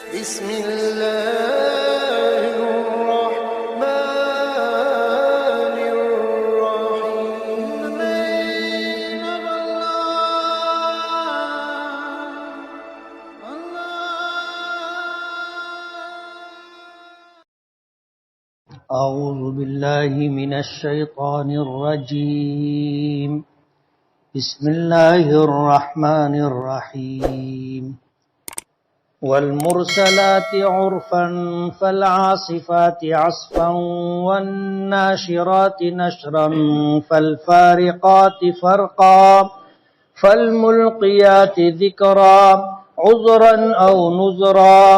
بسم الله الرحمن الرحيم. أعوذ بالله من الشيطان الرجيم. بسم الله الرحمن الرحيم. والمرسلات عرفا فالعاصفات عصفا والناشرات نشرا فالفارقات فرقا فالملقيات ذكرا عذرا أو نذرا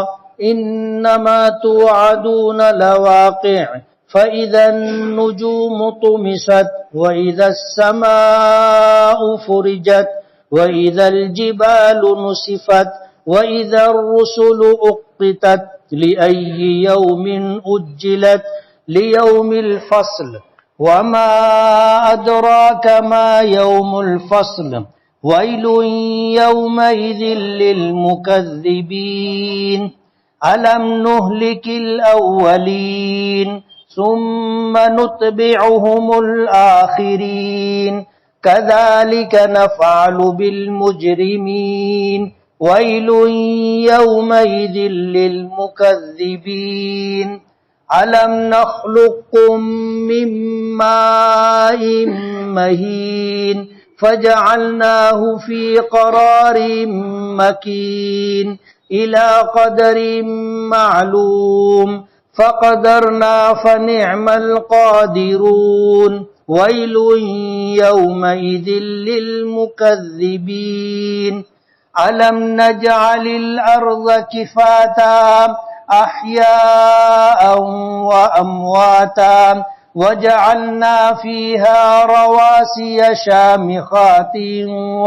إنما توعدون لواقع فإذا النجوم طمست وإذا السماء فرجت وإذا الجبال نسفت وإذا الرسل أقتت لأي يوم أجلت ليوم الفصل وما أدراك ما يوم الفصل ويل يومئذ للمكذبين ألم نهلك الأولين ثم نتبعهم الآخرين كذلك نفعل بالمجرمين ويل يومئذ للمكذبين ألم نخلقكم من ماء مهين فجعلناه في قرار مكين إلى قدر معلوم فقدرنا فنعم القادرون ويل يومئذ للمكذبين ألم نجعل الأرض كفاتا أحياء وأمواتا وجعلنا فيها رواسي شامخات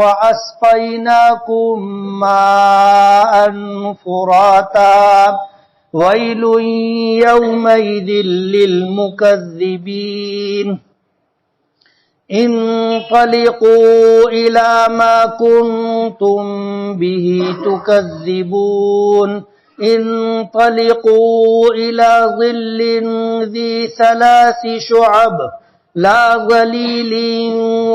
وأسقيناكم ماء فراتا ويل يومئذ للمكذبين انطلقوا إلى ما كنتم به تكذبون انطلقوا إلى ظل ذي 3 شعب لا ظليل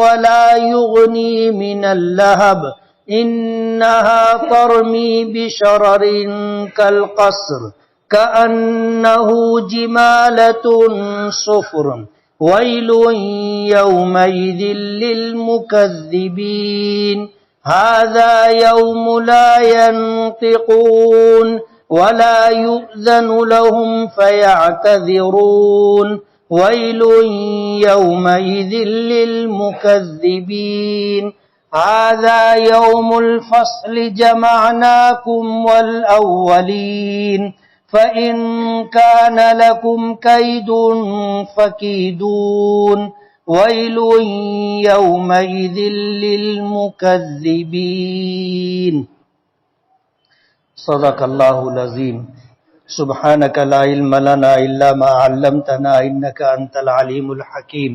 ولا يغني من اللهب إنها ترمي بشرر كالقصر كأنه جمالة صفر ويل يومئذ للمكذبين هذا يوم لا ينطقون ولا يؤذن لهم فيعتذرون ويل يومئذ للمكذبين هذا يوم الفصل جمعناكم والأولين فإن كان لكم كيد فكيدون ويل يومئذ للمكذبين. صدق اللہ العظیم. سبحانک لا علم لنا الا ما علمتنا انک انت العلیم الحکیم.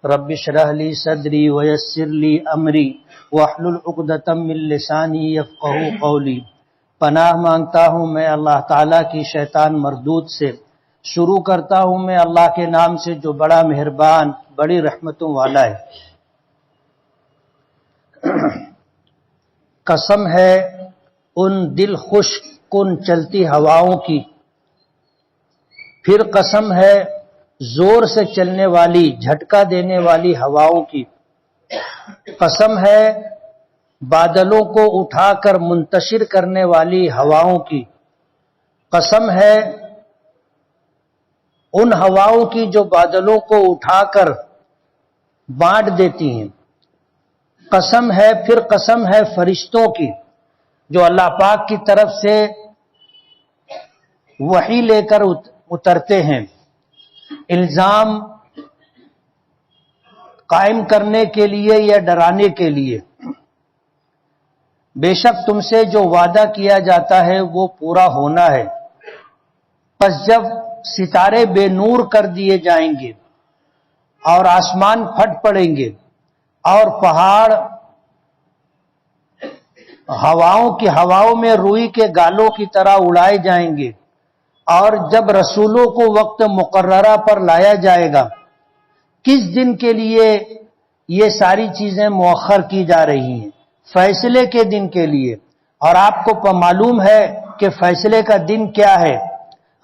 رب اشرح لی صدری ویسر لی امری واحلل عقدۃ من لسانی یفقہوا قولی. پناہ مانگتا ہوں میں اللہ تعالیٰ کی شیطان مردود سے. شروع کرتا ہوں میں اللہ کے نام سے جو بڑا مہربان بڑی رحمتوں والا ہے. قسم ہے ان دل خوش کن چلتی ہواؤں کی، پھر قسم ہے زور سے چلنے والی جھٹکا دینے والی ہواؤں کی. قسم ہے بادلوں کو اٹھا کر منتشر کرنے والی ہواؤں کی. قسم ہے ان ہواؤں کی جو بادلوں کو اٹھا کر بانٹ دیتی ہیں. قسم ہے پھر قسم ہے فرشتوں کی جو اللہ پاک کی طرف سے وحی لے کر اترتے ہیں الزام قائم کرنے کے لیے یا ڈرانے کے لیے. بے شک تم سے جو وعدہ کیا جاتا ہے وہ پورا ہونا ہے. پس جب ستارے بے نور کر دیے جائیں گے اور آسمان پھٹ پڑیں گے اور پہاڑ ہواؤں میں روئی کے گالوں کی طرح اڑائے جائیں گے، اور جب رسولوں کو وقت مقررہ پر لایا جائے گا، کس دن کے لیے یہ ساری چیزیں مؤخر کی جا رہی ہیں؟ فیصلے کے دن کے لیے۔ اور آپ کو معلوم ہے کہ فیصلے کا دن کیا ہے؟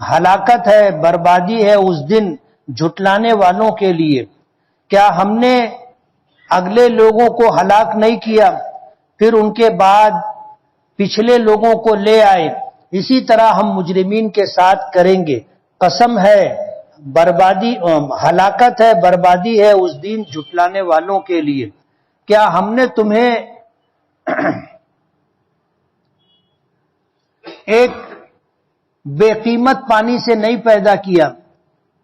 ہلاکت ہے، بربادی ہے اس دن جھٹلانے والوں کے لیے۔ کیا ہم نے اگلے لوگوں کو ہلاک نہیں کیا، پھر ان کے بعد پچھلے لوگوں کو لے آئے؟ اسی طرح ہم مجرمین کے ساتھ کریں گے۔ قسم ہے، بربادی، ہلاکت ہے، بربادی ہے اس دن جھٹلانے والوں کے لیے۔ کیا ہم نے تمہیں ایک بے قیمت پانی سے نہیں پیدا کیا،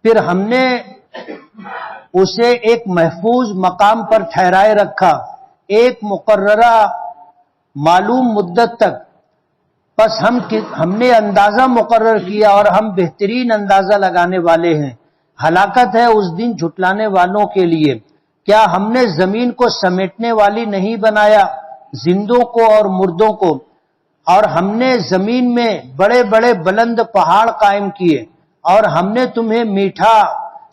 پھر ہم نے اسے ایک محفوظ مقام پر ٹھہرائے رکھا ایک مقررہ معلوم مدت تک، پس ہم نے اندازہ مقرر کیا اور ہم بہترین اندازہ لگانے والے ہیں۔ ہلاکت ہے اس دن جھٹلانے والوں کے لیے۔ کیا ہم نے زمین کو سمیٹنے والی نہیں بنایا، زندوں کو اور مردوں کو؟ اور ہم نے زمین میں بڑے بڑے بلند پہاڑ قائم کیے، اور ہم نے تمہیں میٹھا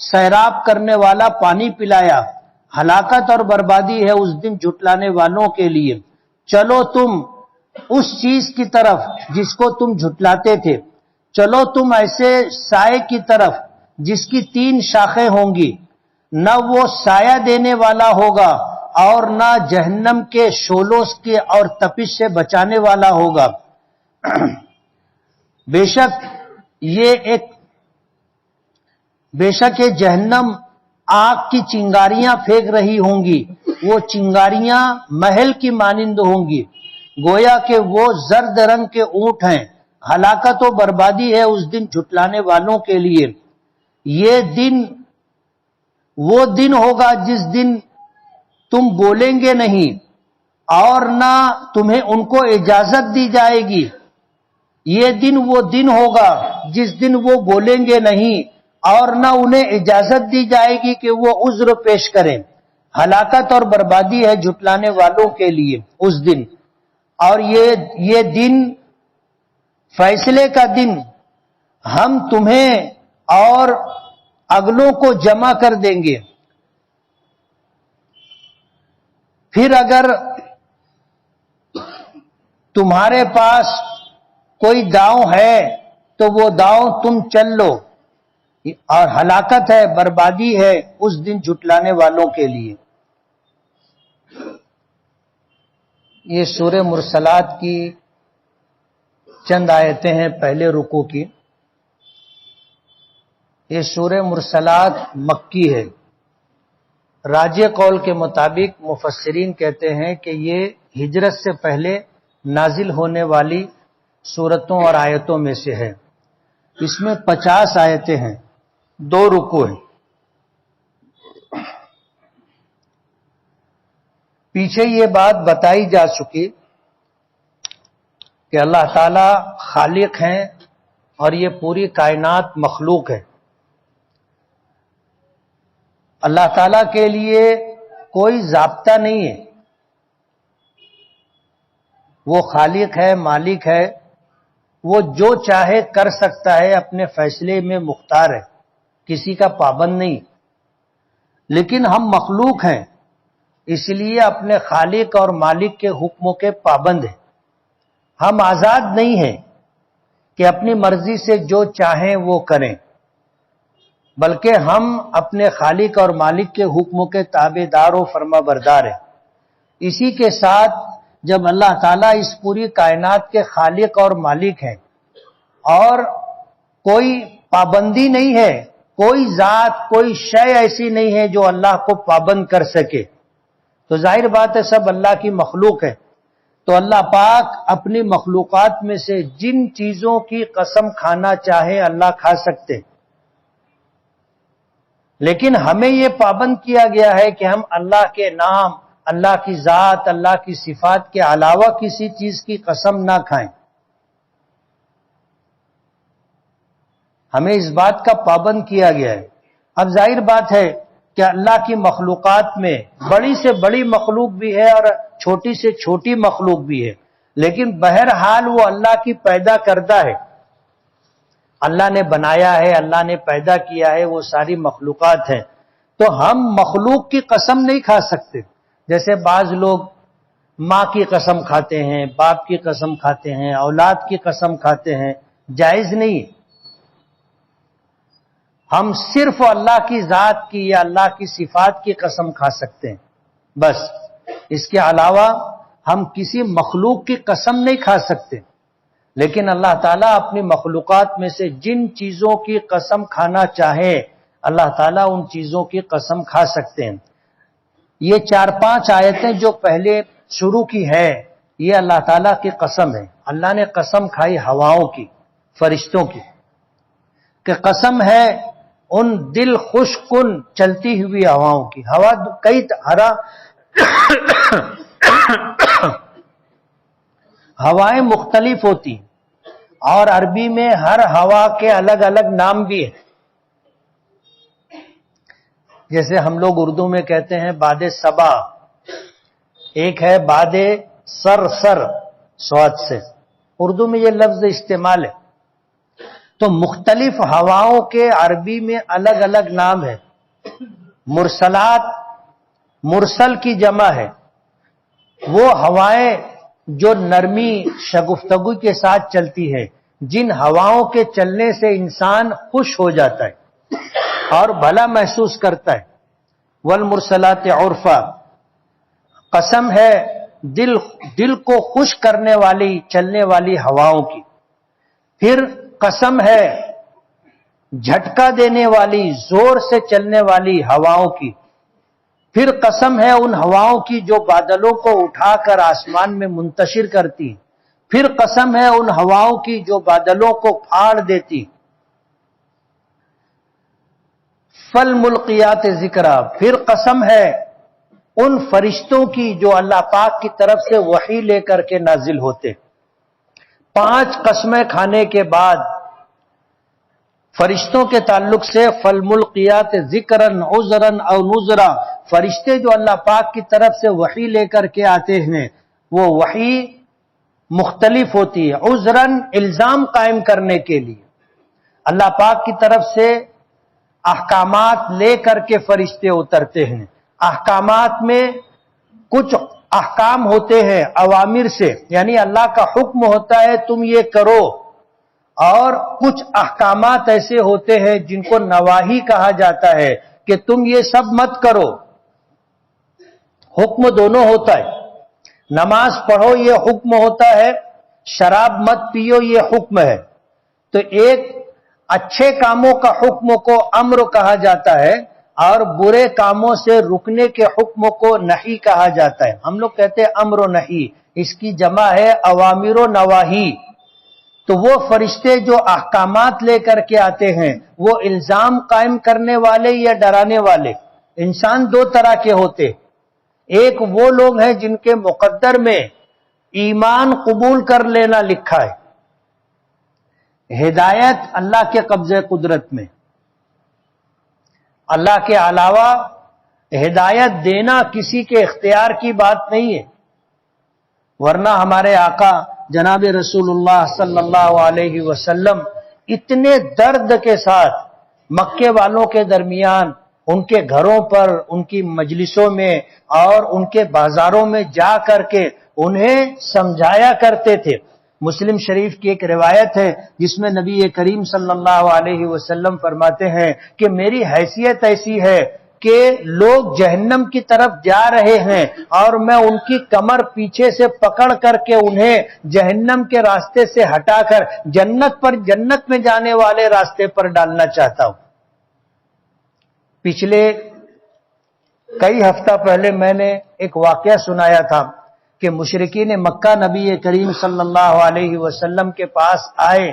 سیراب کرنے والا پانی پلایا۔ ہلاکت اور بربادی ہے اس دن جھٹلانے والوں کے لیے۔ چلو تم اس چیز کی طرف جس کو تم جھٹلاتے تھے، چلو تم ایسے سائے کی طرف جس کی 3 شاخیں ہوں گی، نہ وہ سایہ دینے والا ہوگا اور نہ جہنم کے شعلوں کے اور تپش سے بچانے والا ہوگا۔ بے شک یہ جہنم آگ کی چنگاریاں پھینک رہی ہوں گی، وہ چنگاریاں محل کی مانند ہوں گی، گویا کہ وہ زرد رنگ کے اونٹ ہیں۔ ہلاکت و بربادی ہے اس دن جھٹلانے والوں کے لیے۔ یہ دن وہ دن ہوگا جس دن تم بولیں گے نہیں، اور نہ تمہیں ان کو اجازت دی جائے گی۔ یہ دن وہ دن ہوگا جس دن وہ بولیں گے نہیں، اور نہ انہیں اجازت دی جائے گی کہ وہ عذر پیش کریں۔ ہلاکت اور بربادی ہے جھٹلانے والوں کے لیے اس دن۔ اور یہ دن، فیصلے کا دن، ہم تمہیں اور اگلوں کو جمع کر دیں گے۔ پھر اگر تمہارے پاس کوئی داؤں ہے تو وہ داؤں تم چل لو، اور ہلاکت ہے، بربادی ہے اس دن جھٹلانے والوں کے لیے۔ یہ سورہ مرسلات کی چند آیتیں ہیں پہلے رکوع کی۔ یہ سورہ مرسلات مکی ہے۔ راجح قول کے مطابق مفسرین کہتے ہیں کہ یہ ہجرت سے پہلے نازل ہونے والی سورتوں اور آیتوں میں سے ہے۔ اس میں 50 آیتیں ہیں، 2 رکوع ہیں۔ پیچھے یہ بات بتائی جا چکی کہ اللہ تعالی خالق ہیں اور یہ پوری کائنات مخلوق ہے۔ اللہ تعالیٰ کے لیے کوئی ضابطہ نہیں ہے، وہ خالق ہے، مالک ہے، وہ جو چاہے کر سکتا ہے، اپنے فیصلے میں مختار ہے، کسی کا پابند نہیں۔ لیکن ہم مخلوق ہیں، اس لیے اپنے خالق اور مالک کے حکموں کے پابند ہیں۔ ہم آزاد نہیں ہیں کہ اپنی مرضی سے جو چاہیں وہ کریں، بلکہ ہم اپنے خالق اور مالک کے حکموں کے تابع دار و فرما بردار ہیں۔ اسی کے ساتھ جب اللہ تعالیٰ اس پوری کائنات کے خالق اور مالک ہیں اور کوئی پابندی نہیں ہے، کوئی ذات، کوئی شے ایسی نہیں ہے جو اللہ کو پابند کر سکے، تو ظاہر بات ہے سب اللہ کی مخلوق ہے۔ تو اللہ پاک اپنی مخلوقات میں سے جن چیزوں کی قسم کھانا چاہے اللہ کھا سکتے، لیکن ہمیں یہ پابند کیا گیا ہے کہ ہم اللہ کے نام، اللہ کی ذات، اللہ کی صفات کے علاوہ کسی چیز کی قسم نہ کھائیں۔ ہمیں اس بات کا پابند کیا گیا ہے۔ اب ظاہر بات ہے کہ اللہ کی مخلوقات میں بڑی سے بڑی مخلوق بھی ہے اور چھوٹی سے چھوٹی مخلوق بھی ہے۔ لیکن بہرحال وہ اللہ کی پیدا کردہ ہے، اللہ نے بنایا ہے، اللہ نے پیدا کیا ہے، وہ ساری مخلوقات ہیں. تو ہم مخلوق کی قسم نہیں کھا سکتے. جیسے بعض لوگ ماں کی قسم کھاتے ہیں، باپ کی قسم کھاتے ہیں، اولاد کی قسم کھاتے ہیں، جائز نہیں. ہم صرف اللہ کی ذات کی یا اللہ کی صفات کی قسم کھا سکتے ہیں بس. اس کے علاوہ ہم کسی مخلوق کی قسم نہیں کھا سکتے. لیکن اللہ تعالیٰ اپنی مخلوقات میں سے جن چیزوں کی قسم کھانا چاہے اللہ تعالیٰ ان چیزوں کی قسم کھا سکتے ہیں. یہ 4-5 آیتیں جو پہلے شروع کی ہے یہ اللہ تعالیٰ کی قسم ہے. اللہ نے قسم کھائی ہواؤں کی، فرشتوں کی، کہ قسم ہے ان دل خوش کن چلتی ہوئی ہواؤں کی. ہوا کئی ہوائیں مختلف ہوتی اور عربی میں ہر ہوا کے الگ الگ نام بھی ہیں. جیسے ہم لوگ اردو میں کہتے ہیں باد صبا، ایک ہے باد سر سواد سے، اردو میں یہ لفظ استعمال ہے. تو مختلف ہواؤں کے عربی میں الگ الگ نام ہے. مرسلات، مرسل کی جمع ہے، وہ ہوائیں جو نرمی شگفتگو کے ساتھ چلتی ہے، جن ہواؤں کے چلنے سے انسان خوش ہو جاتا ہے اور بھلا محسوس کرتا ہے. والمرسلات عرفا، قسم ہے دل کو خوش کرنے والی چلنے والی ہواؤں کی. پھر قسم ہے جھٹکا دینے والی زور سے چلنے والی ہواؤں کی. پھر قسم ہے ان ہواؤں کی جو بادلوں کو اٹھا کر آسمان میں منتشر کرتی. پھر قسم ہے ان ہواؤں کی جو بادلوں کو پھاڑ دیتی. فالملقیات ذکرا، پھر قسم ہے ان فرشتوں کی جو اللہ پاک کی طرف سے وحی لے کر کے نازل ہوتے. 5 قسمیں کھانے کے بعد فرشتوں کے تعلق سے فالملقیات ذکرن عذرن او نذرا، فرشتے جو اللہ پاک کی طرف سے وحی لے کر کے آتے ہیں وہ وحی مختلف ہوتی ہے. عذرن الزام قائم کرنے کے لیے اللہ پاک کی طرف سے احکامات لے کر کے فرشتے اترتے ہیں. احکامات میں کچھ احکام ہوتے ہیں اوامر سے، یعنی اللہ کا حکم ہوتا ہے تم یہ کرو، اور کچھ احکامات ایسے ہوتے ہیں جن کو نواہی کہا جاتا ہے کہ تم یہ سب مت کرو. حکم دونوں ہوتا ہے. نماز پڑھو یہ حکم ہوتا ہے، شراب مت پیو یہ حکم ہے. تو ایک اچھے کاموں کا حکم کو امر کہا جاتا ہے اور برے کاموں سے رکنے کے حکم کو نہی کہا جاتا ہے. ہم لوگ کہتے ہیں امر و نہی، اس کی جمع ہے اوامر و نواہی. تو وہ فرشتے جو احکامات لے کر کے آتے ہیں وہ الزام قائم کرنے والے یا ڈرانے والے. انسان 2 طرح کے ہوتے. ایک وہ لوگ ہیں جن کے مقدر میں ایمان قبول کر لینا لکھا ہے، ہدایت اللہ کے قبضے قدرت میں. اللہ کے علاوہ ہدایت دینا کسی کے اختیار کی بات نہیں ہے. ورنہ ہمارے آقا جناب رسول اللہ صلی اللہ علیہ وسلم اتنے درد کے ساتھ مکے والوں کے درمیان ان کے گھروں پر، ان کی مجلسوں میں اور ان کے بازاروں میں جا کر کے انہیں سمجھایا کرتے تھے. مسلم شریف کی ایک روایت ہے جس میں نبی کریم صلی اللہ علیہ وسلم فرماتے ہیں کہ میری حیثیت ایسی ہے کہ لوگ جہنم کی طرف جا رہے ہیں اور میں ان کی کمر پیچھے سے پکڑ کر کے انہیں جہنم کے راستے سے ہٹا کر جنت میں جانے والے راستے پر ڈالنا چاہتا ہوں. پچھلے کئی ہفتہ پہلے میں نے ایک واقعہ سنایا تھا کہ مشرکین مکہ نبی کریم صلی اللہ علیہ وسلم کے پاس آئے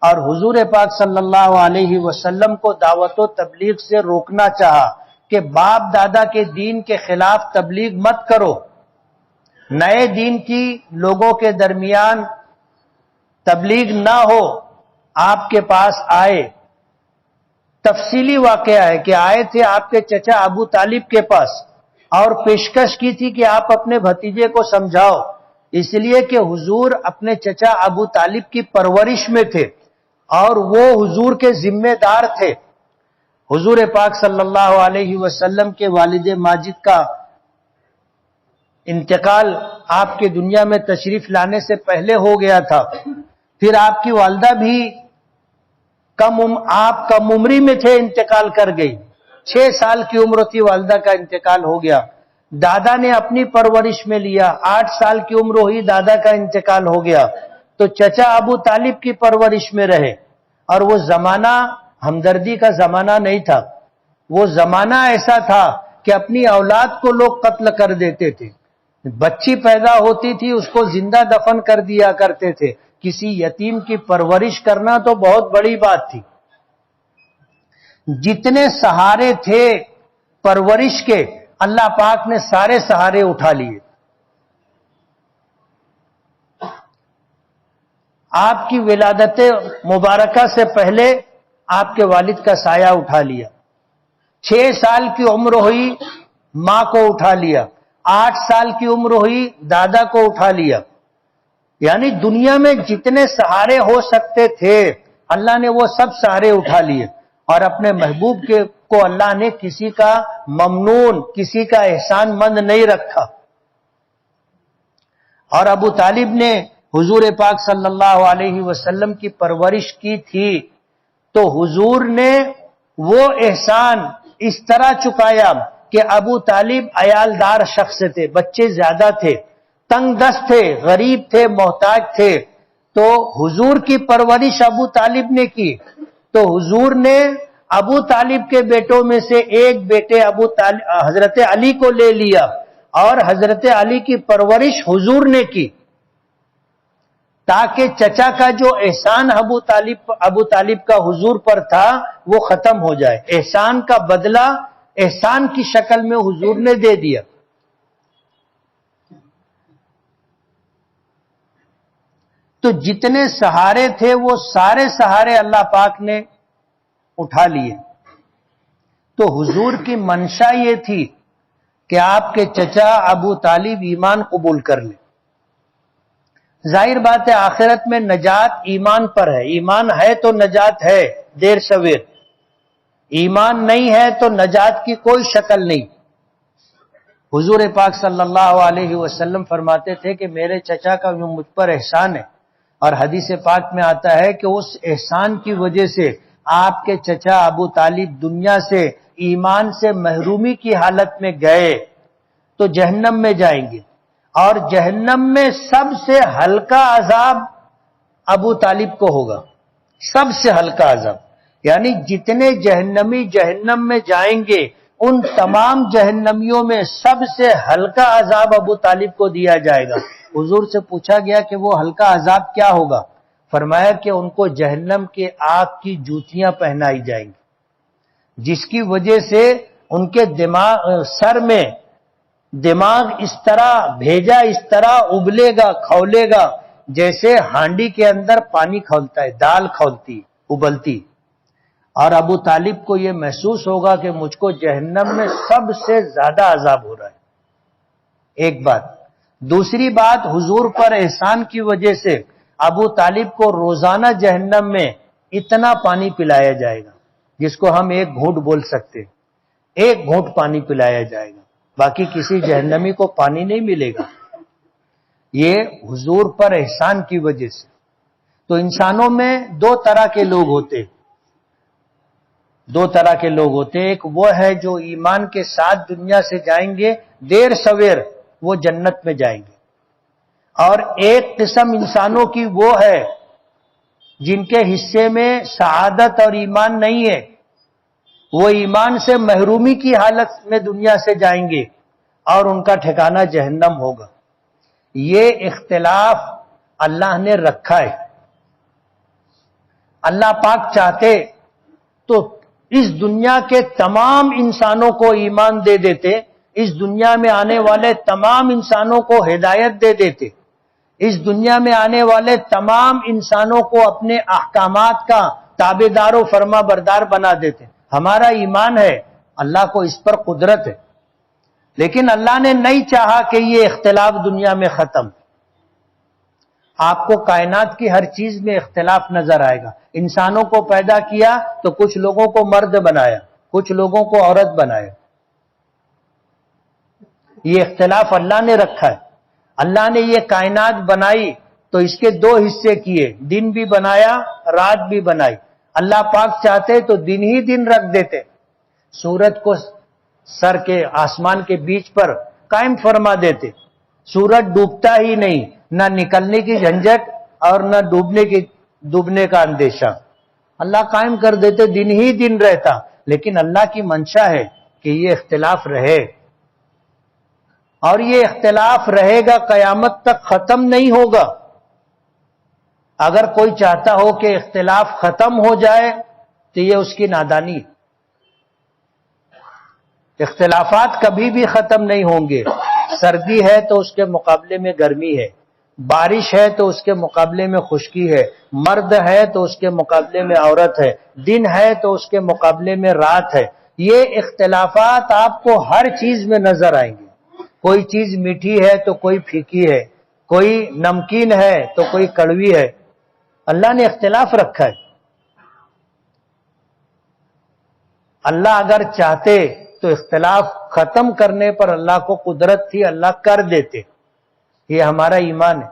اور حضور پاک صلی اللہ علیہ وسلم کو دعوت و تبلیغ سے روکنا چاہا کہ باپ دادا کے دین کے خلاف تبلیغ مت کرو. نئے دین کی لوگوں کے درمیان تبلیغ نہ ہو. آپ کے پاس آئے. تفصیلی واقعہ ہے کہ آئے تھے آپ کے چچا ابو طالب کے پاس اور پیشکش کی تھی کہ آپ اپنے بھتیجے کو سمجھاؤ اس لیے کہ حضور اپنے چچا ابو طالب کی پرورش میں تھے اور وہ حضور کے ذمہ دار تھے۔ حضور پاک صلی اللہ علیہ وسلم کے والد ماجد کا انتقال آپ کے دنیا میں تشریف لانے سے پہلے ہو گیا تھا، پھر آپ کی والدہ بھی آپ کم عمری میں تھے، انتقال کر گئی، 6 سال کی عمر تھی، والدہ کا انتقال ہو گیا۔ دادا نے اپنی پرورش میں لیا، 8 سال کی عمر ہوئی، دادا کا انتقال ہو گیا، تو چچا ابو طالب کی پرورش میں رہے۔ اور وہ زمانہ ہمدردی کا زمانہ نہیں تھا، وہ زمانہ ایسا تھا کہ اپنی اولاد کو لوگ قتل کر دیتے تھے، بچی پیدا ہوتی تھی اس کو زندہ دفن کر دیا کرتے تھے۔ کسی یتیم کی پرورش کرنا تو بہت بڑی بات تھی۔ جتنے سہارے تھے پرورش کے، اللہ پاک نے سارے سہارے اٹھا لیے۔ آپ کی ولادت مبارکہ سے پہلے آپ کے والد کا سایہ اٹھا لیا، 6 سال کی عمر ہوئی ماں کو اٹھا لیا، 8 سال کی عمر ہوئی دادا کو اٹھا لیا۔ یعنی دنیا میں جتنے سہارے ہو سکتے تھے اللہ نے وہ سب سہارے اٹھا لیے، اور اپنے محبوب کو اللہ نے کسی کا ممنون، کسی کا احسان مند نہیں رکھا۔ اور ابو طالب نے حضور پاک صلی اللہ علیہ وسلم کی پرورش کی تھی، تو حضور نے وہ احسان اس طرح چکایا کہ ابو طالب عیالدار شخص تھے، بچے زیادہ تھے، تنگ دست تھے، غریب تھے، محتاج تھے، تو حضور کی پرورش ابو طالب نے کی، تو حضور نے ابو طالب کے بیٹوں میں سے ایک بیٹے حضرت علی کو لے لیا، اور حضرت علی کی پرورش حضور نے کی، تاکہ چچا کا جو احسان ابو طالب کا حضور پر تھا وہ ختم ہو جائے، احسان کا بدلہ احسان کی شکل میں حضور نے دے دیا۔ تو جتنے سہارے تھے وہ سارے سہارے اللہ پاک نے اٹھا لیے۔ تو حضور کی منشا یہ تھی کہ آپ کے چچا ابو طالب ایمان قبول کر لیں۔ ظاہر بات ہے آخرت میں نجات ایمان پر ہے، ایمان ہے تو نجات ہے دیر سویر، ایمان نہیں ہے تو نجات کی کوئی شکل نہیں۔ حضور پاک صلی اللہ علیہ وسلم فرماتے تھے کہ میرے چچا کا جو مجھ پر احسان ہے، اور حدیث پاک میں آتا ہے کہ اس احسان کی وجہ سے آپ کے چچا ابو طالب دنیا سے ایمان سے محرومی کی حالت میں گئے تو جہنم میں جائیں گے، اور جہنم میں سب سے ہلکا عذاب ابو طالب کو ہوگا، سب سے ہلکا عذاب، یعنی جتنے جہنمی جہنم میں جائیں گے ان تمام جہنمیوں میں سب سے ہلکا عذاب ابو طالب کو دیا جائے گا۔ حضور سے پوچھا گیا کہ وہ ہلکا عذاب کیا ہوگا؟ فرمایا کہ ان کو جہنم کے آگ کی جوتیاں پہنائی جائیں گی، جس کی وجہ سے ان کے سر میں دماغ اس طرح بھیجا، اس طرح ابلے گا، کھولے گا، جیسے ہانڈی کے اندر پانی کھولتا ہے، دال کھولتی، ابلتی۔ اور ابو طالب کو یہ محسوس ہوگا کہ مجھ کو جہنم میں سب سے زیادہ عذاب ہو رہا ہے۔ ایک بات۔ دوسری بات، حضور پر احسان کی وجہ سے ابو طالب کو روزانہ جہنم میں اتنا پانی پلایا جائے گا جس کو ہم ایک گھونٹ بول سکتے، ایک گھونٹ پانی پلایا جائے گا، باقی کسی جہنمی کو پانی نہیں ملے گا۔ یہ حضور پر احسان کی وجہ سے۔ تو انسانوں میں دو طرح کے لوگ ہوتے، ایک وہ ہے جو ایمان کے ساتھ دنیا سے جائیں گے، دیر سویر وہ جنت میں جائیں گے، اور ایک قسم انسانوں کی وہ ہے جن کے حصے میں سعادت اور ایمان نہیں ہے، وہ ایمان سے محرومی کی حالت میں دنیا سے جائیں گے اور ان کا ٹھکانہ جہنم ہوگا۔ یہ اختلاف اللہ نے رکھا ہے۔ اللہ پاک چاہتے تو اس دنیا کے تمام انسانوں کو ایمان دے دیتے، اس دنیا میں آنے والے تمام انسانوں کو ہدایت دے دیتے، اس دنیا میں آنے والے تمام انسانوں کو اپنے احکامات کا تابعدار و فرما بردار بنا دیتے۔ ہمارا ایمان ہے، اللہ کو اس پر قدرت ہے، لیکن اللہ نے نہیں چاہا کہ یہ اختلاف دنیا میں ختم۔ آپ کو کائنات کی ہر چیز میں اختلاف نظر آئے گا. انسانوں کو پیدا کیا تو کچھ لوگوں کو مرد بنایا، کچھ لوگوں کو عورت بنایا. یہ اختلاف اللہ نے رکھا ہے. اللہ نے یہ کائنات بنائی تو اس کے دو حصے کیے، دن بھی بنایا، رات بھی بنائی. اللہ پاک چاہتے تو دن ہی دن رکھ دیتے، سورج کو سر کے آسمان کے بیچ پر قائم فرما دیتے. سورج ڈوبتا ہی نہیں، نہ نکلنے کی جھنجھٹ اور نہ ڈوبنے کا اندیشہ. اللہ قائم کر دیتے، دن ہی دن رہتا. لیکن اللہ کی منشا ہے کہ یہ اختلاف رہے، اور یہ اختلاف رہے گا، قیامت تک ختم نہیں ہوگا. اگر کوئی چاہتا ہو کہ اختلاف ختم ہو جائے تو یہ اس کی نادانی. اختلافات کبھی بھی ختم نہیں ہوں گے. سردی ہے تو اس کے مقابلے میں گرمی ہے، بارش ہے تو اس کے مقابلے میں خشکی ہے، مرد ہے تو اس کے مقابلے میں عورت ہے، دن ہے تو اس کے مقابلے میں رات ہے. یہ اختلافات آپ کو ہر چیز میں نظر آئیں گے. کوئی چیز میٹھی ہے تو کوئی پھیکی ہے، کوئی نمکین ہے تو کوئی کڑوی ہے. اللہ نے اختلاف رکھا ہے. اللہ اگر چاہتے تو اختلاف ختم کرنے پر اللہ کو قدرت تھی، اللہ کر دیتے. یہ ہمارا ایمان ہے.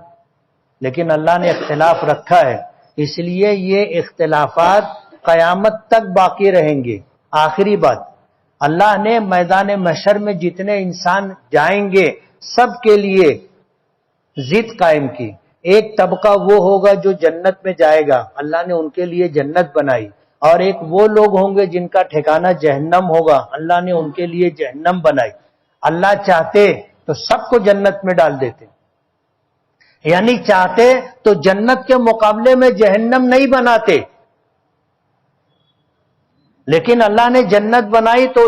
لیکن اللہ نے اختلاف رکھا ہے، اس لیے یہ اختلافات قیامت تک باقی رہیں گے. آخری بات، اللہ نے میدان محشر میں جتنے انسان جائیں گے سب کے لیے ضد قائم کی. ایک طبقہ وہ ہوگا جو جنت میں جائے گا، اللہ نے ان کے لیے جنت بنائی. اور ایک وہ لوگ ہوں گے جن کا ٹھکانہ جہنم ہوگا، اللہ نے ان کے لیے جہنم بنائی. اللہ چاہتے تو سب کو جنت میں ڈال دیتے، یعنی چاہتے تو جنت کے مقابلے میں جہنم نہیں بناتے. لیکن اللہ نے جنت بنائی تو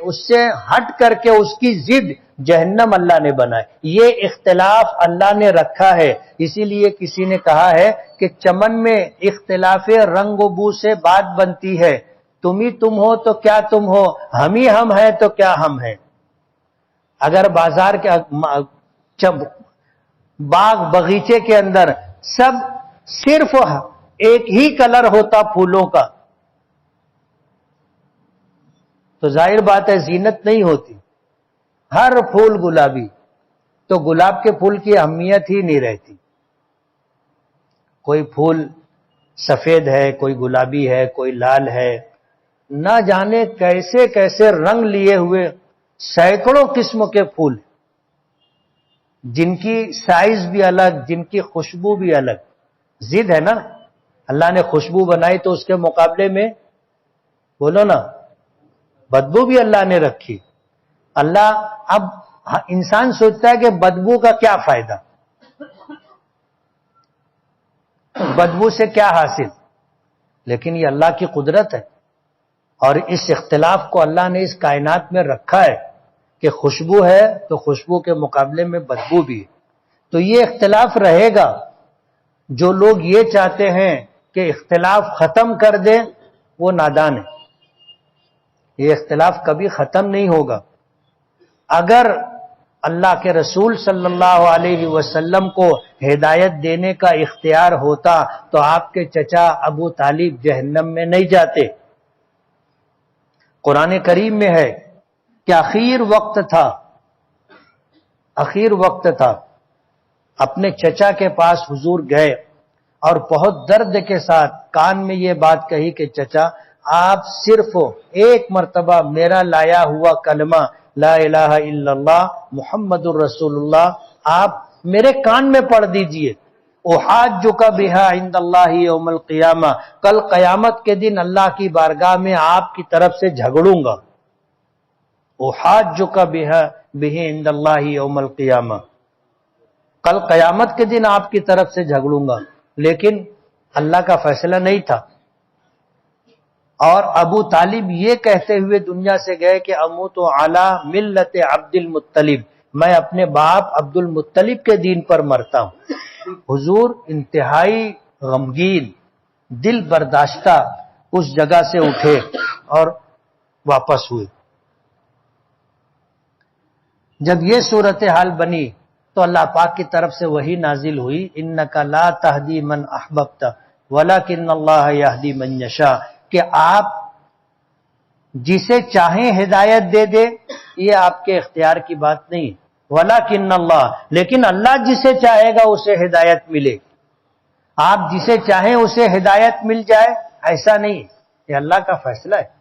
اس سے ہٹ کر کے اس کی ضد جہنم اللہ نے بنائی. یہ اختلاف اللہ نے رکھا ہے. اسی لیے کسی نے کہا ہے کہ چمن میں اختلاف رنگ و بو سے بات بنتی ہے. تم ہی تم ہو تو کیا تم ہو، ہم ہی ہم ہیں تو کیا ہم ہیں. اگر بازار کے باغ بغیچے کے اندر سب صرف ایک ہی کلر ہوتا پھولوں کا تو ظاہر بات ہے زینت نہیں ہوتی. ہر پھول گلابی تو گلاب کے پھول کی اہمیت ہی نہیں رہتی. کوئی پھول سفید ہے، کوئی گلابی ہے، کوئی لال ہے، نہ جانے کیسے کیسے رنگ لیے ہوئے سینکڑوں قسم کے پھول، جن کی سائز بھی الگ، جن کی خوشبو بھی الگ. ضد ہے نا. اللہ نے خوشبو بنائی تو اس کے مقابلے میں بولو نا بدبو بھی اللہ نے رکھی. اب انسان سوچتا ہے کہ بدبو کا کیا فائدہ، بدبو سے کیا حاصل، لیکن یہ اللہ کی قدرت ہے. اور اس اختلاف کو اللہ نے اس کائنات میں رکھا ہے کہ خوشبو ہے تو خوشبو کے مقابلے میں بدبو بھی ہے. تو یہ اختلاف رہے گا. جو لوگ یہ چاہتے ہیں کہ اختلاف ختم کر دیں وہ نادان ہے. یہ اختلاف کبھی ختم نہیں ہوگا. اگر اللہ کے رسول صلی اللہ علیہ وسلم کو ہدایت دینے کا اختیار ہوتا تو آپ کے چچا ابو طالب جہنم میں نہیں جاتے. قرآن کریم میں ہے کہ اخیر وقت تھا اپنے چچا کے پاس حضور گئے اور بہت درد کے ساتھ کان میں یہ بات کہی کہ چچا آپ صرف ایک مرتبہ میرا لایا ہوا کلمہ لا الہ الا اللہ محمد الرسول اللہ آپ میرے کان میں پڑھ دیجئے. احاجک بہا عند اللہ یوم القیامہ، کل قیامت کے دن اللہ کی بارگاہ میں آپ کی طرف سے جھگڑوں گا. احاجک بہا عند اللہ یوم القیامہ، کل قیامت کے دن آپ کی طرف سے جھگڑوں گا. لیکن اللہ کا فیصلہ نہیں تھا. اور ابو طالب یہ کہتے ہوئے دنیا سے گئے کہ اموت علی ملت عبد المطلب، میں اپنے باپ عبد المطلب کے دین پر مرتا ہوں. حضور انتہائی غمگین، دل برداشتہ اس جگہ سے اٹھے اور واپس ہوئے. جب یہ صورتحال بنی تو اللہ پاک کی طرف سے وہی نازل ہوئی، انک لا تہدی من احببت ولکن اللہ یہدی من یشاء، کہ آپ جسے چاہیں ہدایت دے دے، یہ آپ کے اختیار کی بات نہیں، ولکن اللہ، لیکن اللہ جسے چاہے گا اسے ہدایت ملے، آپ جسے چاہیں اسے ہدایت مل جائے، ایسا نہیں، یہ اللہ کا فیصلہ ہے۔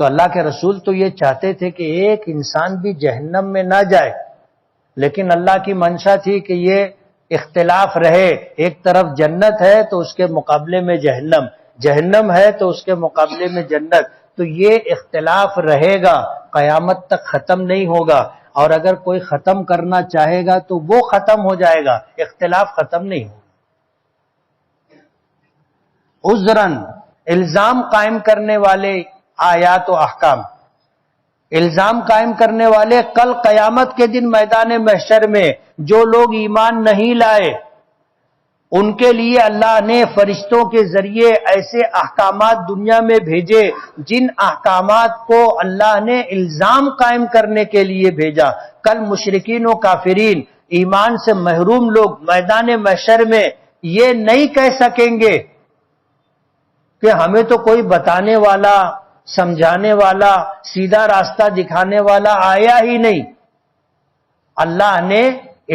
تو اللہ کے رسول تو یہ چاہتے تھے کہ ایک انسان بھی جہنم میں نہ جائے، لیکن اللہ کی منشا تھی کہ یہ اختلاف رہے، ایک طرف جنت ہے تو اس کے مقابلے میں جہنم، جہنم ہے تو اس کے مقابلے میں جنت، تو یہ اختلاف رہے گا، قیامت تک ختم نہیں ہوگا، اور اگر کوئی ختم کرنا چاہے گا تو وہ ختم ہو جائے گا، اختلاف ختم نہیں ہوگا۔ عذراً، الزام قائم کرنے والے آیات و احکام، الزام قائم کرنے والے کل قیامت کے دن میدان محشر میں جو لوگ ایمان نہیں لائے، ان کے لیے اللہ نے فرشتوں کے ذریعے ایسے احکامات دنیا میں بھیجے جن احکامات کو اللہ نے الزام قائم کرنے کے لیے بھیجا۔ کل مشرکین و کافرین، ایمان سے محروم لوگ میدان محشر میں یہ نہیں کہہ سکیں گے کہ ہمیں تو کوئی بتانے والا، سمجھانے والا، سیدھا راستہ دکھانے والا آیا ہی نہیں۔ اللہ نے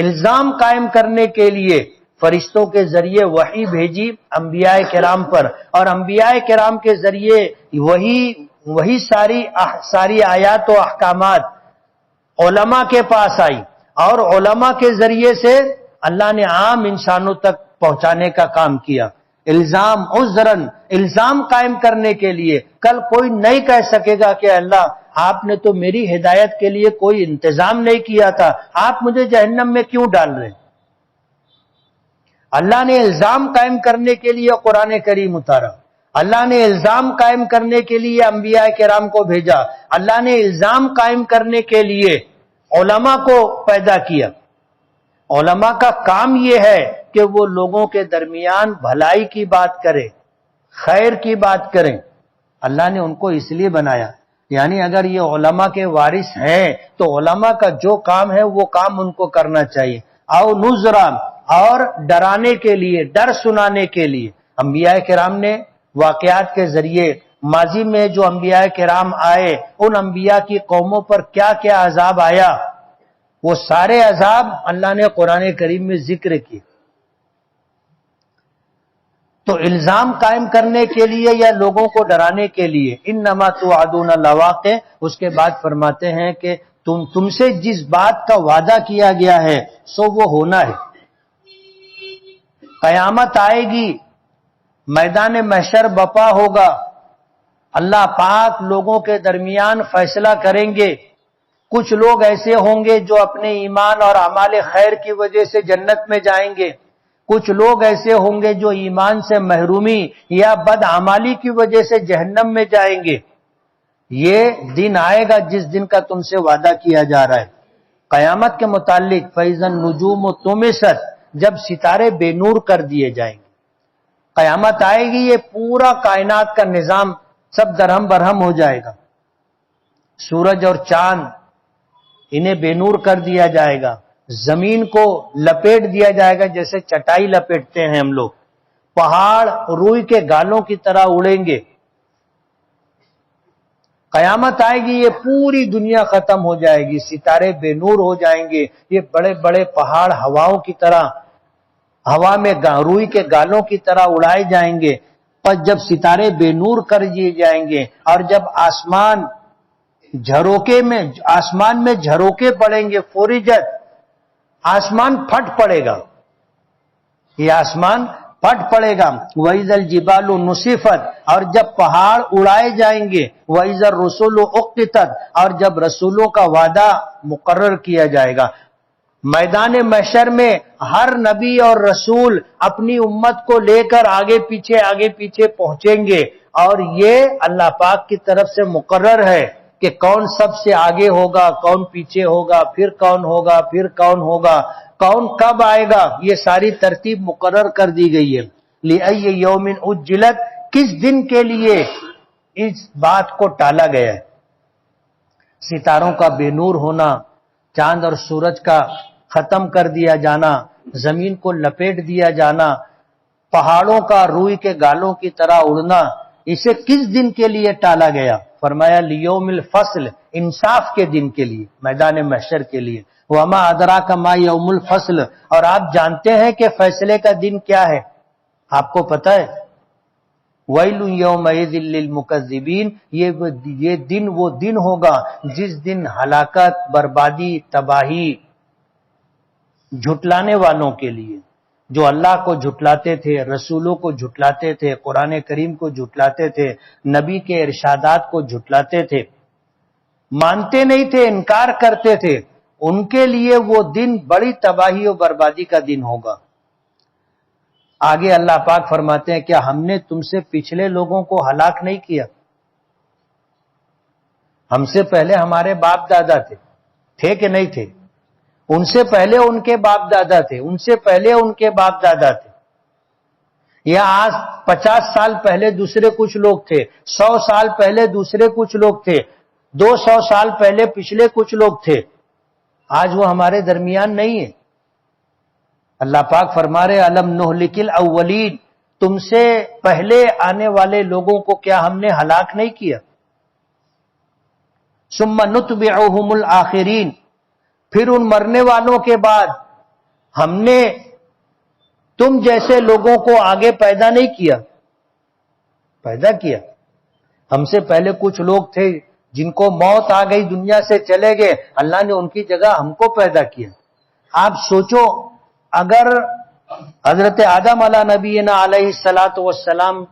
الزام قائم کرنے کے لیے فرشتوں کے ذریعے وحی بھیجی انبیاء کرام پر، اور انبیاء کرام کے ذریعے وہی ساری آیات و احکامات علماء کے پاس آئی، اور علماء کے ذریعے سے اللہ نے عام انسانوں تک پہنچانے کا کام کیا۔ الزام، عذراً، الزام قائم کرنے کے لیے کل کوئی نہیں کہہ سکے گا کہ اللہ آپ نے تو میری ہدایت کے لیے کوئی انتظام نہیں کیا تھا، آپ مجھے جہنم میں کیوں ڈال رہے ہیں؟ اللہ نے الزام قائم کرنے کے لیے قرآن کریم اتارا، اللہ نے الزام قائم کرنے کے لیے انبیاء کرام کو بھیجا، اللہ نے الزام قائم کرنے کے لیے علماء کو پیدا کیا۔ علماء کا کام یہ ہے کہ وہ لوگوں کے درمیان بھلائی کی بات کرے، خیر کی بات کریں۔ اللہ نے ان کو اس لیے بنایا، یعنی اگر یہ علماء کے وارث ہیں تو علماء کا جو کام ہے وہ کام ان کو کرنا چاہیے۔ او نذرا، اور ڈرانے کے لیے، ڈر سنانے کے لیے۔ انبیاء کرام نے واقعات کے ذریعے ماضی میں جو انبیاء کرام آئے، ان انبیاء کی قوموں پر کیا کیا عذاب آیا، وہ سارے عذاب اللہ نے قرآن کریم میں ذکر کیے۔ تو الزام قائم کرنے کے لیے یا لوگوں کو ڈرانے کے لیے، انما توعدون لواقع، اس کے بعد فرماتے ہیں کہ تم سے جس بات کا وعدہ کیا گیا ہے سو وہ ہونا ہے۔ قیامت آئے گی، میدان محشر بپا ہوگا، اللہ پاک لوگوں کے درمیان فیصلہ کریں گے۔ کچھ لوگ ایسے ہوں گے جو اپنے ایمان اور اعمال خیر کی وجہ سے جنت میں جائیں گے، کچھ لوگ ایسے ہوں گے جو ایمان سے محرومی یا بدعمالی کی وجہ سے جہنم میں جائیں گے۔ یہ دن آئے گا جس دن کا تم سے وعدہ کیا جا رہا ہے۔ قیامت کے متعلق فَإِذَا النُّجُومُ طُمِسَتْ، جب ستارے بے نور کر دیے جائیں گے۔ قیامت آئے گی، یہ پورا کائنات کا نظام سب درہم برہم ہو جائے گا، سورج اور چاند انہیں بے نور کر دیا جائے گا، زمین کو لپیٹ دیا جائے گا جیسے چٹائی لپیٹتے ہیں ہم لوگ، پہاڑ روئی کے گالوں کی طرح اڑیں گے۔ قیامت آئے گی، یہ پوری دنیا ختم ہو جائے گی، ستارے بے نور ہو جائیں گے، یہ بڑے بڑے پہاڑ ہواؤں کی طرح، ہوا میں روئی کے گالوں کی طرح اڑائے جائیں گے۔ پر جب ستارے بے نور کر دیے جائیں گے اور جب آسمان میں جھروکے پڑیں گے، فورجت، آسمان پھٹ پڑے گا، یہ آسمان پھٹ پڑے گا۔ وَإِذَا الْجِبَالُ نُصِفَتْ، اور جب پہاڑ اڑائے جائیں گے۔ وَإِذَا الرُّسُلُ اُقِّتَتْ، اور جب رسولوں کا وعدہ مقرر کیا جائے گا۔ میدان محشر میں ہر نبی اور رسول اپنی امت کو لے کر آگے پیچھے پہنچیں گے، اور یہ اللہ پاک کی طرف سے مقرر ہے کہ کون سب سے آگے ہوگا، کون پیچھے ہوگا، پھر کون ہوگا، پھر کون ہوگا، کون کب آئے گا، یہ ساری ترتیب مقرر کر دی گئی ہے۔ لِأَيِّ يَوْمٍ أُجِّلَتْ، کس دن کے لیے اس بات کو ٹالا گیا ہے۔ ستاروں کا بے نور ہونا، چاند اور سورج کا ختم کر دیا جانا، زمین کو لپیٹ دیا جانا، پہاڑوں کا روئی کے گالوں کی طرح اڑنا، اسے کس دن کے لیے ٹالا گیا؟ فرمایا لیوم الفصل، انصاف کے دن کے لیے، میدان محشر کے لیے۔ وما ادراک ما یوم الفصل، اور آپ جانتے ہیں کہ فیصلے کا دن کیا ہے؟ آپ کو پتہ ہے؟ ویل یومئذ للمکذبین، یہ دن وہ دن ہوگا جس دن ہلاکت، بربادی، تباہی جھٹلانے والوں کے لیے، جو اللہ کو جھٹلاتے تھے، رسولوں کو جھٹلاتے تھے، قرآن کریم کو جھٹلاتے تھے، نبی کے ارشادات کو جھٹلاتے تھے، مانتے نہیں تھے، انکار کرتے تھے، ان کے لیے وہ دن بڑی تباہی و بربادی کا دن ہوگا۔ آگے اللہ پاک فرماتے ہیں کیا ہم نے تم سے پچھلے لوگوں کو ہلاک نہیں کیا؟ ہم سے پہلے ہمارے باپ دادا تھے کہ نہیں تھے؟ ان سے پہلے ان کے باپ دادا تھے، ان سے پہلے ان کے باپ دادا تھے، یا آج 50 سال پہلے دوسرے کچھ لوگ تھے، 100 سال پہلے دوسرے کچھ لوگ تھے، 200 سال پہلے پچھلے کچھ لوگ تھے، آج وہ ہمارے درمیان نہیں ہے۔ اللہ پاک فرما رہے الم نہلک الاولین، تم سے پہلے آنے والے لوگوں کو کیا ہم نے ہلاک نہیں کیا؟ ثم نتبعہم الآخرین، پھر ان مرنے والوں کے بعد ہم نے تم جیسے لوگوں کو آگے پیدا نہیں کیا، پیدا کیا۔ ہم سے پہلے کچھ لوگ تھے جن کو موت آ گئی، دنیا سے چلے گئے، اللہ نے ان کی جگہ ہم کو پیدا کیا۔ آپ سوچو اگر حضرت آدم علیہ نبینا علیہ الصلاۃ والسلام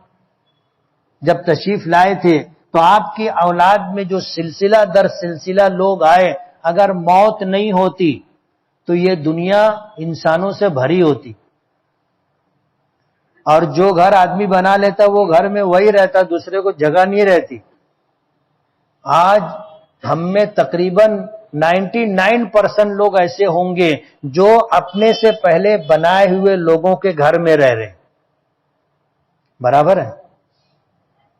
جب تشریف لائے تھے تو آپ کی اولاد میں جو سلسلہ در سلسلہ لوگ آئے، اگر موت نہیں ہوتی تو یہ دنیا انسانوں سے بھری ہوتی، اور جو گھر آدمی بنا لیتا وہ گھر میں وہی رہتا، دوسرے کو جگہ نہیں رہتی۔ آج ہم میں تقریباً 99% لوگ ایسے ہوں گے جو اپنے سے پہلے بنائے ہوئے لوگوں کے گھر میں رہ رہے، برابر ہے؟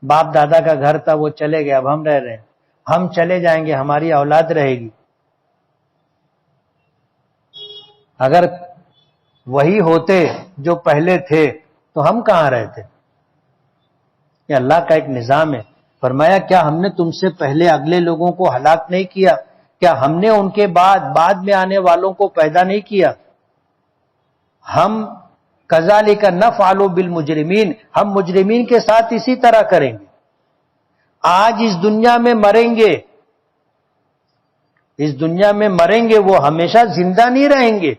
باپ دادا کا گھر تھا، وہ چلے گئے، اب ہم رہ رہے ہیں، ہم چلے جائیں گے، ہماری اولاد رہے گی۔ اگر وہی ہوتے جو پہلے تھے تو ہم کہاں رہتے؟ یہ اللہ کا ایک نظام ہے۔ فرمایا کیا ہم نے تم سے پہلے اگلے لوگوں کو ہلاک نہیں کیا؟ کیا ہم نے ان کے بعد میں آنے والوں کو پیدا نہیں کیا؟ ہم کذالک نفعل بالمجرمین، ہم مجرمین کے ساتھ اسی طرح کریں گے۔ آج اس دنیا میں مریں گے، اس دنیا میں مریں گے، وہ ہمیشہ زندہ نہیں رہیں گے۔